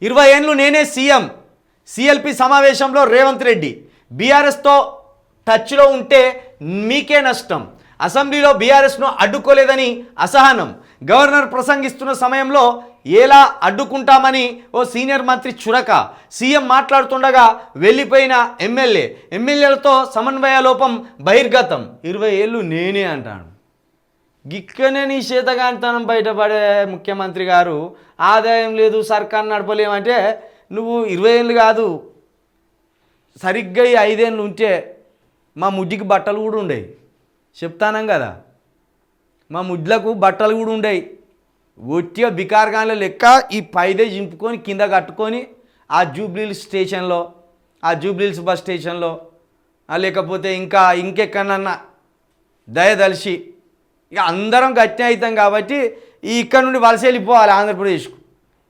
20 ఏళ్ళు నేనే CM. CLP సమావేశంలో రేవంత్ రెడ్డి బీఆర్ఎస్తో టచ్లో ఉంటే మీకే నష్టం. అసెంబ్లీలో బీఆర్ఎస్ను అడ్డుకోలేదని అసహనం. గవర్నర్ ప్రసంగిస్తున్న సమయంలో ఎలా అడ్డుకుంటామని ఓ సీనియర్ మంత్రి చురక. సీఎం మాట్లాడుతుండగా వెళ్ళిపోయిన ఎమ్మెల్యేలతో సమన్వయ లోపం బహిర్గతం. 20 ఏళ్ళు నేనే అంటాను. గిక్కనే నీ చేతగాంతనం బయటపడే ముఖ్యమంత్రి గారు ఆదాయం లేదు సర్కార్ నడపలేమంటే నువ్వు 20 ఏళ్ళు కాదు సరిగ్గా 5 ఏళ్ళు ఉంటే మా ముడ్డికి బట్టలు కూడా ఉండేవి. చెప్తానం కదా, మా ముడ్లకు బట్టలు కూడా ఉండేవి. ఒట్టిగా బికార్గాన్ల లెక్క ఈ పైదే చింపుకొని కింద కట్టుకొని ఆ జూబ్లీహిల్స్ స్టేషన్లో, ఆ జూబ్లీహిల్స్ బస్ స్టేషన్లో లేకపోతే ఇంకెక్కడన్నా దయదలిసి ఇక అందరం గట్టి అవుతాం కాబట్టి ఇక్కడ నుండి వలస వెళ్ళిపోవాలి ఆంధ్రప్రదేశ్కు.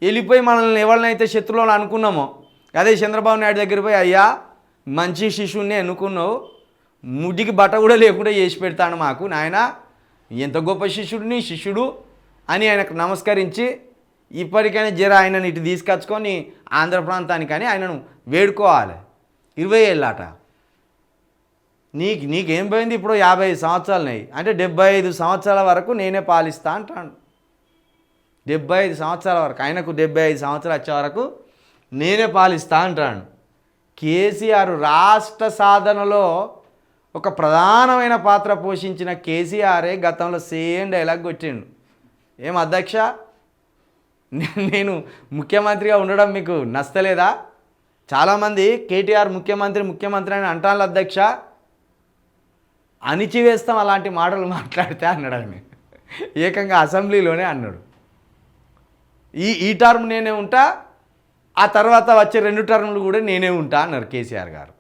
వెళ్ళిపోయి మనల్ని ఎవరినైతే శత్రువులను అనుకున్నామో అదే చంద్రబాబు నాయుడు దగ్గర పోయి అయ్యా మంచి శిష్యుడిని ఎన్నుకున్నావు, ముడ్డికి బట్ట కూడా లేకుండా చేసి పెడతాను మాకు నాయన, ఎంత గొప్ప శిష్యుడు అని ఆయనకు నమస్కరించి ఇప్పటికైనా జర ఆయనని ఇటు తీసుకొచ్చుకొని ఆంధ్ర ప్రాంతానికని ఆయనను వేడుకోవాలి. 20 ఏళ్ళాట నీకేం పోయింది? ఇప్పుడు 55 సంవత్సరాలున్నాయి అంటే 75 సంవత్సరాల వరకు నేనే పాలిస్తా అంటాను. 75 సంవత్సరాల వరకు, ఆయనకు 75 సంవత్సరాలు వచ్చే వరకు నేనే పాలిస్తా అంటాను. కేసీఆర్ రాష్ట్ర సాధనలో ఒక ప్రధానమైన పాత్ర పోషించిన కేసీఆరే గతంలో సేమ్ డైలాగ్ కొట్టిండు. ఏం అధ్యక్ష, నేను ముఖ్యమంత్రిగా ఉండడం మీకు నచ్చలేదా? చాలామంది కేటీఆర్ ముఖ్యమంత్రి అని అంటాను అధ్యక్ష, అణిచివేస్తాం అలాంటి మాటలు మాట్లాడితే అన్నాడు. ఆయన ఏకంగా అసెంబ్లీలోనే అన్నాడు. ఈ టర్మ్ నేనే ఉంటా, ఆ తర్వాత వచ్చే 2 టర్ములు కూడా నేనే ఉంటా అన్నారు కేసీఆర్ గారు.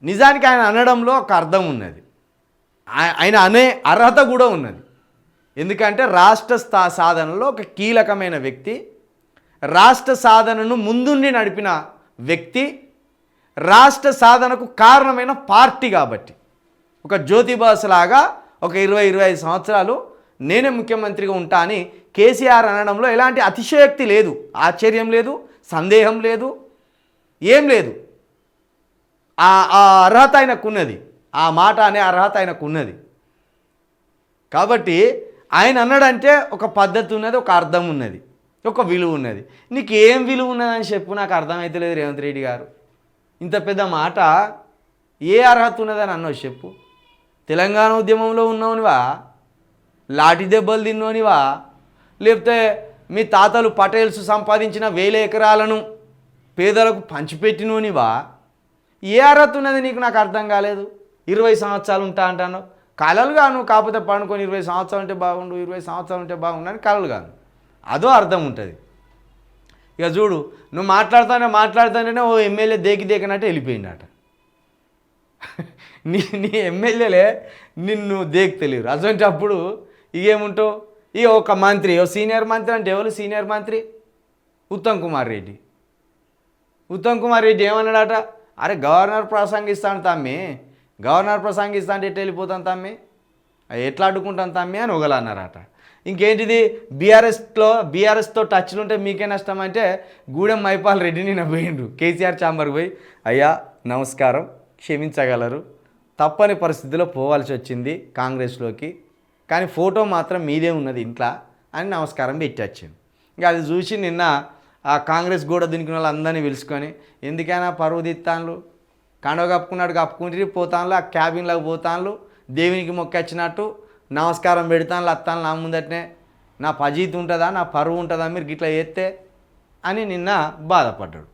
నిజానికి ఆయన అనడంలో ఒక అర్థం ఉన్నది, ఆయన అనే అర్హత కూడా ఉన్నది. ఎందుకంటే రాష్ట్ర సాధనలో ఒక కీలకమైన వ్యక్తి, రాష్ట్ర సాధనను ముందుండి నడిపిన వ్యక్తి, రాష్ట్ర సాధనకు కారణమైన పార్టీ కాబట్టి ఒక జ్యోతిబాస్ లాగా ఒక 20-25 సంవత్సరాలు నేనే ముఖ్యమంత్రిగా ఉంటా అని కేసీఆర్ అనడంలో ఎలాంటి అతిశయోక్తి లేదు, ఆశ్చర్యం లేదు, సందేహం లేదు, ఏం లేదు. ఆ అర్హత ఆయనకున్నది, ఆ మాట అనే అర్హత ఆయనకున్నది. కాబట్టి ఆయన అన్నాడంటే ఒక పద్ధతి ఉన్నది, ఒక అర్థం ఉన్నది, ఒక విలువ ఉన్నది. నీకు ఏం విలువ ఉన్నదని చెప్పు, నాకు అర్థమవుతలేదు రేవంత్ రెడ్డి గారు. ఇంత పెద్ద మాట ఏ అర్హత ఉన్నదని అన్నావు చెప్పు. తెలంగాణ ఉద్యమంలో ఉన్నవనివా, లాఠీ దెబ్బలు తిన్నోనివా, లేకపోతే మీ తాతలు పటేల్స్ సంపాదించిన 1000 ఎకరాలను పేదలకు పంచిపెట్టినోనివా? ఏ అర్హత ఉన్నది నీకు? నాకు అర్థం కాలేదు. 20 సంవత్సరాలు ఉంటా అంటాను, కలలు గాను. కాకపోతే పండుకొని 20 సంవత్సరాలు ఉంటే బాగుండు, 20 సంవత్సరాలు ఉంటే బాగుండు అని కలలు గాను. అదో అర్థం ఉంటుంది. ఇక చూడు, నువ్వు మాట్లాడుతానే ఓ ఎమ్మెల్యే దేకినట్టు వెళ్ళిపోయిందట. నీ ఎమ్మెల్యేలే నిన్ను దేకుతలేరు. అటువంటి అప్పుడు ఇకేముంటావు? ఇక ఒక మంత్రి, ఓ సీనియర్ మంత్రి అంటే ఎవరు సీనియర్ మంత్రి? ఉత్తమ్ కుమార్ రెడ్డి ఏమన్నాడట? అరే గవర్నర్ ప్రసంగిస్తాను తమ్మి, గవర్నర్ ప్రసంగిస్తా అంటే ఎట్లా వెళ్ళిపోతాను తమ్మి, ఎట్లా అడ్డుకుంటాను తమ్మి అని ఒకలన్నారట. ఇంకేంటిది, బీఆర్ఎస్తో టచ్లు ఉంటే మీకే నష్టం అంటే గూడెం మైపాల్ రెడ్డి నిన్న పోయిండు కేసీఆర్ ఛాంబర్కి పోయి, అయ్యా నమస్కారం, క్షమించగలరు, తప్పని పరిస్థితిలో పోవాల్సి వచ్చింది కాంగ్రెస్లోకి, కానీ ఫోటో మాత్రం మీదే ఉన్నది ఇంట్లో అని నమస్కారం పెట్టి వచ్చింది. ఇంకా అది చూసి నిన్న ఆ కాంగ్రెస్ గోడ దునికిన వాళ్ళందరినీ పిలుచుకొని, ఎందుకైనా పరువు తీస్తాన్లు, కండవ కప్పుకుంటే పోతాన్లు, ఆ క్యాబిన్లోకి పోతాన్లు, దేవునికి మొక్కొచ్చినట్టు నమస్కారం పెడతాను అత్తాను నా ముందటనే, నా పజీతి ఉంటుందా, నా పరువు ఉంటుందా మీరు గిట్లా చేస్తే అని నిన్న బాధపడ్డాడు.